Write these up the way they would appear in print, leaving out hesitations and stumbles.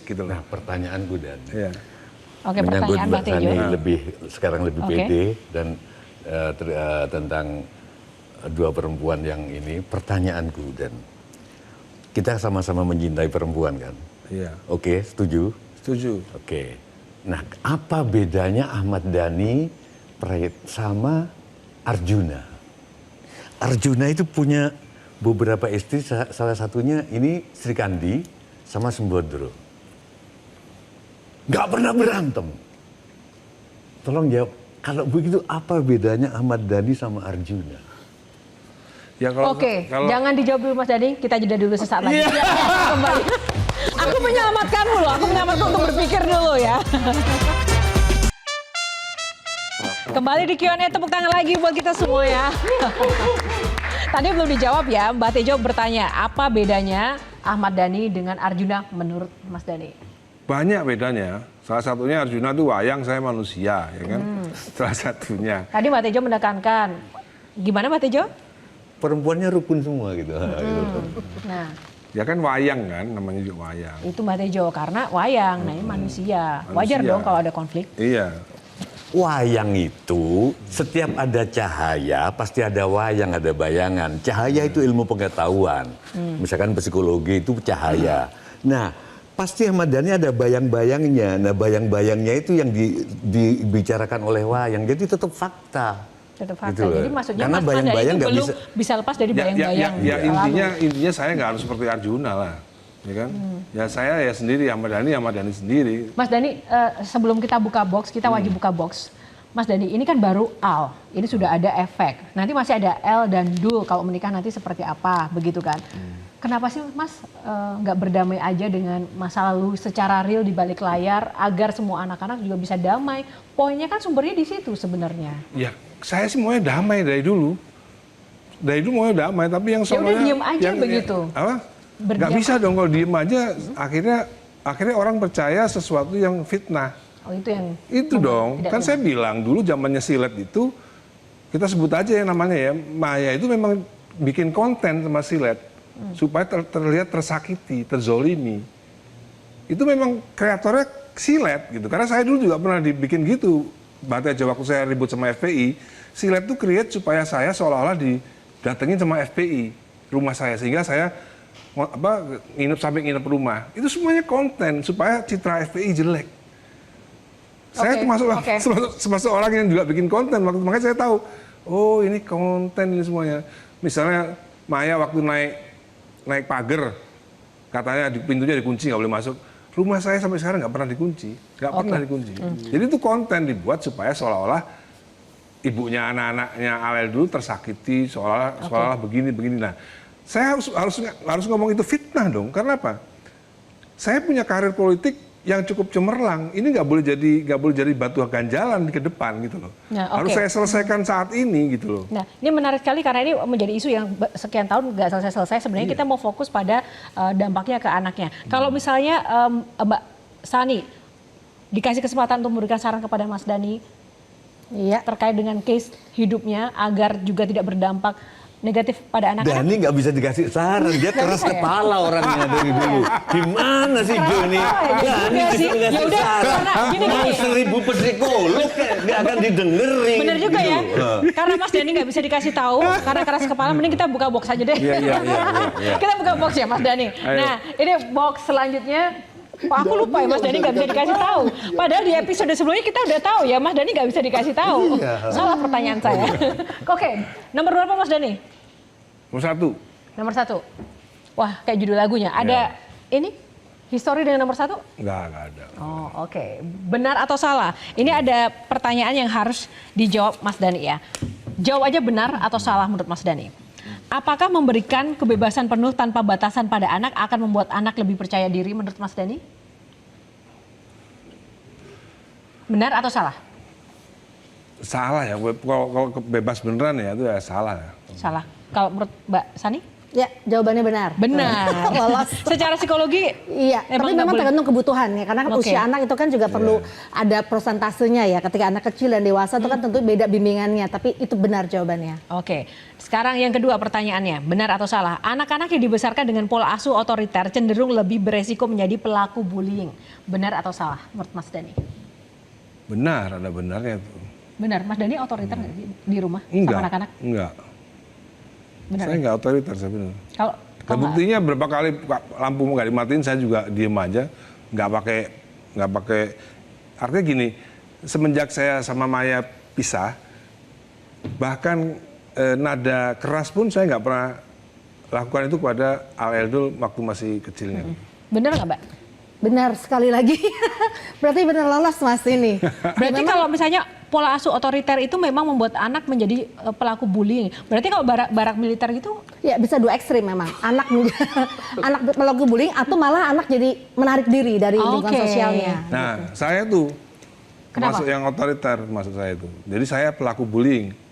gitu loh. Nah, pertanyaanku Dan. Iya. Oke, Menyangkut pertanyaan Mbak Mbak Tejo. Sani sekarang lebih Oke. pede dan tentang dua perempuan yang ini, pertanyaanku Dan. Kita sama-sama mencintai perempuan kan? Iya. Oke, setuju? Setuju. Oke. Nah, apa bedanya Ahmad Dhani sama Arjuna? Arjuna itu punya beberapa istri, salah satunya ini Sri Kandi sama Sembodro. Nggak pernah berantem. Tolong jawab, kalau begitu apa bedanya Ahmad Dhani sama Arjuna? Ya Oke, jangan dijawab dulu Mas Dhani, kita jeda dulu sesaat lagi. Kembali. Aku menyelamatkanmu loh, aku menyelamatkanmu untuk berpikir dulu ya. Kembali di Q&A, tepuk tangan lagi buat kita semua ya. Tadi belum dijawab ya, Mbak Tejo bertanya, apa bedanya Ahmad Dhani dengan Arjuna menurut Mas Dhani? banyak bedanya. Salah satunya Arjuna itu wayang, saya manusia, ya kan? Salah satunya. Tadi Mbak Tejo menekankan, gimana Mbak Tejo? Perempuannya rukun semua gitu. Nah, Ya kan wayang kan, namanya juga wayang. itu Mbak Tejo, karena wayang, nah ini manusia. Wajar Manusia. dong kalau ada konflik. Iya. Wayang itu setiap ada cahaya pasti ada wayang, ada bayangan. Cahaya itu ilmu pengetahuan. Misalkan psikologi itu cahaya. Nah, pasti Ahmad Dhani ada bayang-bayangnya. Nah, bayang-bayangnya itu yang dibicarakan oleh wayang. Jadi tetap fakta. Tetap fakta. Gitu loh. Jadi maksudnya Karena Mas Dhani bayang-bayang itu nggak belum bisa lepas dari bayang-bayang. Ya, lalu. intinya saya nggak harus seperti Arjuna lah, ya kan? Ya saya ya sendiri, Ahmad Dhani sendiri. Mas Dhani, sebelum kita buka box, kita wajib buka box. Mas Dhani, ini kan baru Al, ini sudah ada efek. Nanti masih ada L dan Dul, kalau menikah nanti seperti apa, begitu kan? Kenapa sih Mas nggak berdamai aja dengan masa lalu secara real di balik layar, agar semua anak-anak juga bisa damai? Poinnya kan sumbernya di situ sebenarnya. Ya, saya sih maunya damai dari dulu. Dari dulu maunya damai, tapi yang Ya udah diem aja begitu. Apa? Berdiam. Nggak bisa dong kalau diem aja, akhirnya orang percaya sesuatu yang fitnah. Oh itu yang... Itu dong, tidak kan saya bilang dulu zamannya silet itu, kita sebut aja yang namanya ya, Maya itu memang bikin konten sama silet, supaya terlihat tersakiti, terzolimi. Itu memang kreatornya silet gitu, karena saya dulu juga pernah dibikin gitu, bahkan waktu saya ribut sama FPI, silet itu create supaya saya seolah-olah didatengin sama FPI, rumah saya, sehingga saya nginep rumah. Itu semuanya konten, supaya citra FPI jelek. Saya termasuk orang yang juga bikin konten, makanya saya tahu, oh ini konten ini semuanya. Misalnya Maya waktu naik pagar, katanya pintunya dikunci, nggak boleh masuk. Rumah saya sampai sekarang nggak pernah dikunci, pernah dikunci. Jadi itu konten dibuat supaya seolah-olah ibunya anak-anaknya Alel dulu tersakiti, seolah-olah begini. Nah, saya harus ngomong itu fitnah dong, karena apa? Saya punya karir politik yang cukup cemerlang, ini nggak boleh jadi batu ganjalan ke depan gitu loh. Nah, harus saya selesaikan saat ini gitu loh. Nah, ini menarik sekali karena ini menjadi isu yang sekian tahun nggak selesai-selesai. Sebenarnya kita mau fokus pada dampaknya ke anaknya. Kalau misalnya Mbak Sani dikasih kesempatan untuk memberikan saran kepada Mas Dhani terkait dengan case hidupnya agar juga tidak berdampak negatif pada anak-anak. Dhani nggak bisa dikasih saran, dia keras kepala orangnya dari dulu. Gimana sih Joni? Dhani disuruh ngasih saran, mau 1000 psikolog nggak akan didengerin. Bener juga gitu. ya, karena Mas Dhani nggak bisa dikasih tahu, karena keras kepala, mending kita buka box aja deh. Iya. Kita buka box ya Mas Dhani. Nah, ini box selanjutnya. Aku lupa ya Mas Dhani nggak bisa dikasih tahu. Padahal di episode sebelumnya kita udah tahu ya Mas Dhani nggak bisa dikasih tahu. Salah pertanyaan saya. Oke, nomor berapa Mas Dhani? Nomor 1. Wah, kayak judul lagunya. Ada ini histori dengan nomor 1? Nggak ada. Oh, oke. Benar atau salah? Ini ada pertanyaan yang harus dijawab Mas Dhani ya. Jawab aja benar atau salah menurut Mas Dhani. Apakah memberikan kebebasan penuh tanpa batasan pada anak akan membuat anak lebih percaya diri menurut Mas Dhani? Benar atau salah? Salah ya, kalau bebas beneran ya itu ya salah. Salah. Kalau menurut Mbak Sani? Ya, jawabannya benar. Benar. Lolos. Secara psikologi, Iya, tapi memang tergantung kebutuhan ya. Karena kan usia anak itu kan juga perlu ada prosentasenya ya. Ketika anak kecil dan dewasa itu kan tentu beda bimbingannya. Tapi itu benar jawabannya. Oke, sekarang yang kedua pertanyaannya, benar atau salah? Anak-anak yang dibesarkan dengan pola asuh otoriter cenderung lebih beresiko menjadi pelaku bullying. Benar atau salah menurut Mas Dhani? Benar, ada benarnya tuh. Benar, Mas Dhani otoriter nggak di rumah Enggak, sama anak-anak? enggak. Benar. Saya nggak otoriter, saya benar. Kalau Buktinya berapa kali lampu nggak dimatiin, saya juga diem aja, nggak pakai. Artinya gini, semenjak saya sama Maya pisah, bahkan nada keras pun saya nggak pernah lakukan itu kepada Al Eldul waktu masih kecilnya. benar nggak, Mbak? Benar sekali lagi. Berarti benar lolos Mas ini. Berarti kalau misalnya pola asuh otoriter itu memang membuat anak menjadi pelaku bullying. Berarti kalau barak militer gitu? Ya bisa dua ekstrim memang. Anak anak pelaku bullying atau malah anak jadi menarik diri dari lingkungan sosialnya. Nah, saya tuh Kenapa? termasuk yang otoriter, maksud saya itu. Jadi saya pelaku bullying.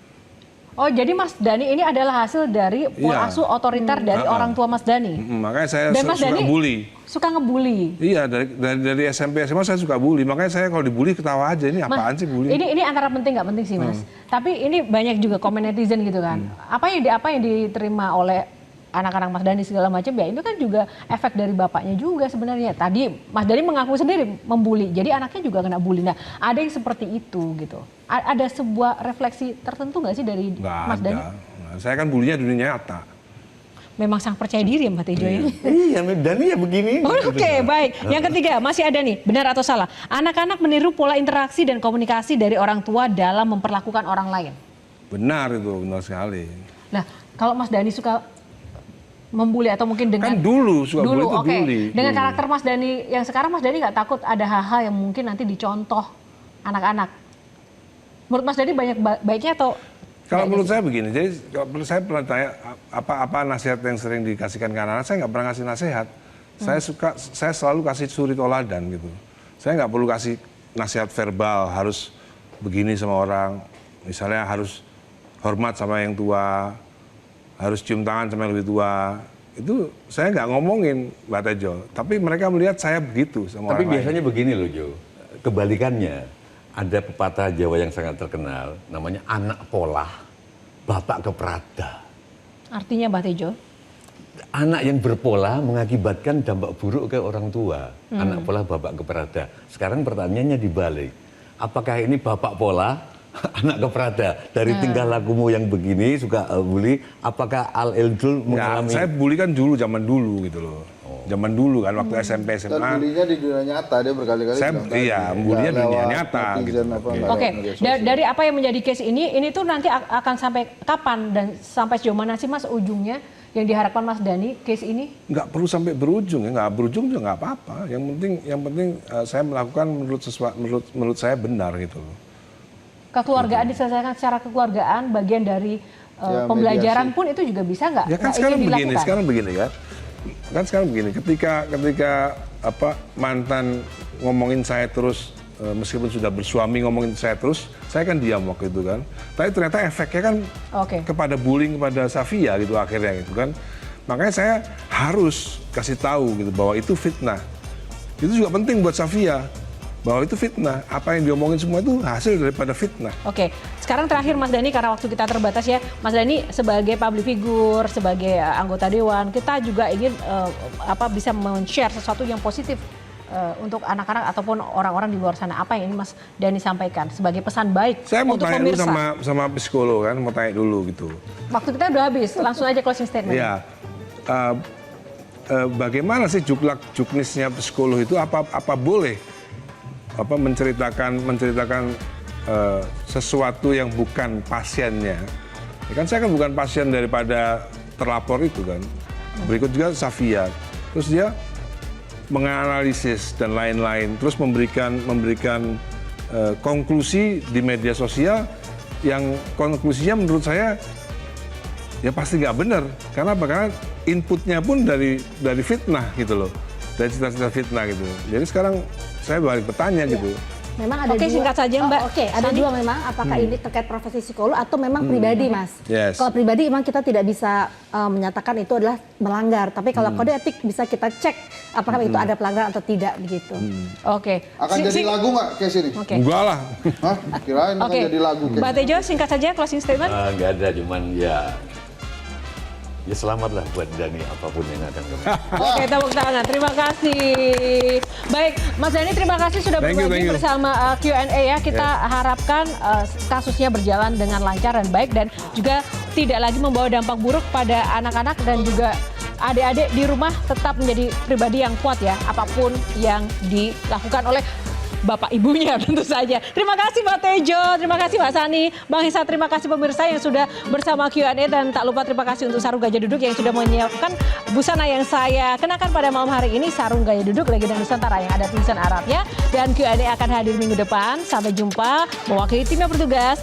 Oh, jadi Mas Dhani ini adalah hasil dari pola asuh otoriter dari orang tua Mas Dhani. Makanya saya Dan Mas suka Dhani bully. Suka ngebully. Iya, dari SMP SMA saya suka bully. Makanya saya kalau dibully ketawa aja, ini apaan sih bully? Ini antara penting nggak penting sih, Mas. Tapi ini banyak juga komen netizen gitu kan. Apa yang diterima oleh anak-anak Mas Dhani segala macam ya itu kan juga efek dari bapaknya juga sebenarnya. Tadi Mas Dhani mengaku sendiri membuli. Jadi anaknya juga kena bully. Nah, ada yang seperti itu gitu. Ada sebuah refleksi tertentu nggak sih dari Mas Dhani? Nah, saya kan bulinya dunia nyata. Memang sang percaya diri ya Mbak Tejo ya. Iya, Dhani ya begini. Oke, baik. Yang ketiga, masih ada nih, benar atau salah? Anak-anak meniru pola interaksi dan komunikasi dari orang tua dalam memperlakukan orang lain. Benar itu, benar sekali. Nah, kalau Mas Dhani suka membuli atau mungkin dengan Kan dulu suka bully itu oke. bully. Dengan karakter Mas Dhani yang sekarang, Mas Dhani nggak takut ada hal-hal yang mungkin nanti dicontoh anak-anak? Menurut Mas Dhani banyak baiknya atau? Kalau menurut saya begini, jadi kalau menurut saya pernah tanya apa nasihat yang sering dikasihkan ke anak-anak, saya nggak pernah kasih nasihat. Saya selalu kasih suri toladan gitu. Saya nggak perlu kasih nasihat verbal, harus begini sama orang, misalnya harus hormat sama yang tua, harus cium tangan sama yang lebih tua. Itu saya nggak ngomongin, Mbak Tejo. Tapi mereka melihat saya begitu sama Tapi orang biasanya begini loh, Jo. Kebalikannya. Ada pepatah Jawa yang sangat terkenal, namanya anak pola, bapak keprada. Artinya Mbak Tejo? Anak yang berpola mengakibatkan dampak buruk ke orang tua. Anak pola, bapak keprada. Sekarang pertanyaannya dibalik. Apakah ini bapak pola, anak keprada? Dari tingkah lakumu yang begini, suka bully, apakah Al Eldul mengalami? Saya bully kan dulu, zaman dulu gitu loh. Zaman dulu kan, waktu SMP, SMA. Dan bulinya di dunia nyata, dia berkali-kali bilang tadi. Iya, bulinya di dunia nyata. Gitu. Oke, dari apa yang menjadi case ini tuh nanti akan sampai kapan dan sampai sejauh mana sih Mas ujungnya yang diharapkan Mas Dhani case ini? Nggak perlu sampai berujung ya, nggak berujung juga nggak apa-apa. Yang penting saya melakukan menurut saya benar gitu loh. Kekeluargaan diselesaikan secara kekeluargaan, bagian dari pembelajaran pun itu juga bisa nggak? Ya kan sekarang begini kan. Kan sekarang begini, ketika mantan ngomongin saya terus, meskipun sudah bersuami ngomongin saya terus, saya kan diam waktu itu kan. Tapi ternyata efeknya kan kepada bullying kepada Safia gitu akhirnya gitu kan. Makanya saya harus kasih tahu gitu bahwa itu fitnah. Itu juga penting buat Safia. Bahwa itu fitnah, apa yang diomongin semua itu hasil daripada fitnah. Oke, sekarang terakhir Mas Dhani karena waktu kita terbatas ya, Mas Dhani sebagai public figure, sebagai anggota dewan, kita juga ingin bisa men-share sesuatu yang positif untuk anak-anak ataupun orang-orang di luar sana. Apa yang ini Mas Dhani sampaikan sebagai pesan baik saya mau untuk tanya pemirsa? dulu sama psikolog kan, mau tanya dulu gitu. Waktu kita udah habis, langsung aja closing statement. Ya, bagaimana sih juknisnya psikolog itu apa boleh menceritakan sesuatu yang bukan pasiennya. Ya kan saya kan bukan pasien daripada terlapor itu kan. Berikut juga Safia. Terus dia menganalisis dan lain-lain. Terus memberikan konklusi di media sosial yang konklusinya menurut saya ya pasti nggak benar. Karena apa? Karena inputnya pun dari fitnah gitu loh. Dari cita-cita fitnah gitu. Jadi sekarang saya balik bertanya gitu. Memang ada Oke, dua. singkat saja, Mbak. Oke, ada Sani. dua memang. Apakah ini terkait profesi psikolog atau memang pribadi, Mas? Yes. Kalau pribadi memang kita tidak bisa menyatakan itu adalah melanggar. Tapi kalau kode etik bisa kita cek apakah itu ada pelanggaran atau tidak begitu. Oke. Akan jadi lagu nggak case ini? Oke. Enggak lah. Hah? Kirain akan Oke. jadi lagu case. Mbak Tejo, singkat saja closing statement. Nggak ada, cuman ya selamatlah buat Dani apapun yang akan kemarin. Oke, tepuk tangan. Terima kasih. Baik, Mas Dhani, terima kasih sudah Thank you, berbagi thank you. bersama Q&A ya. Kita harapkan kasusnya berjalan dengan lancar dan baik dan juga tidak lagi membawa dampak buruk pada anak-anak dan juga adik-adik di rumah, tetap menjadi pribadi yang kuat ya, apapun yang dilakukan oleh bapak ibunya tentu saja. Terima kasih Mbak Tejo, terima kasih Mbak Sani, Bang Hisa, terima kasih pemirsa yang sudah bersama Q&A dan tak lupa terima kasih untuk Sarung Gajah Duduk yang sudah menyiapkan busana yang saya kenakan pada malam hari ini, Sarung Gajah Duduk Legenda Nusantara yang ada tulisan Arabnya, dan Q&A akan hadir minggu depan. Sampai jumpa, mewakili tim yang bertugas,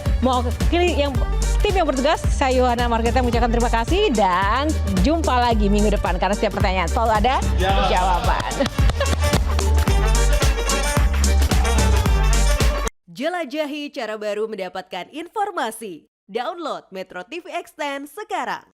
tim yang bertugas, saya Yohana Margareta mengucapkan terima kasih dan jumpa lagi minggu depan karena setiap pertanyaan selalu ada jawaban. Jelajahi cara baru mendapatkan informasi. Download Metro TV Extend sekarang.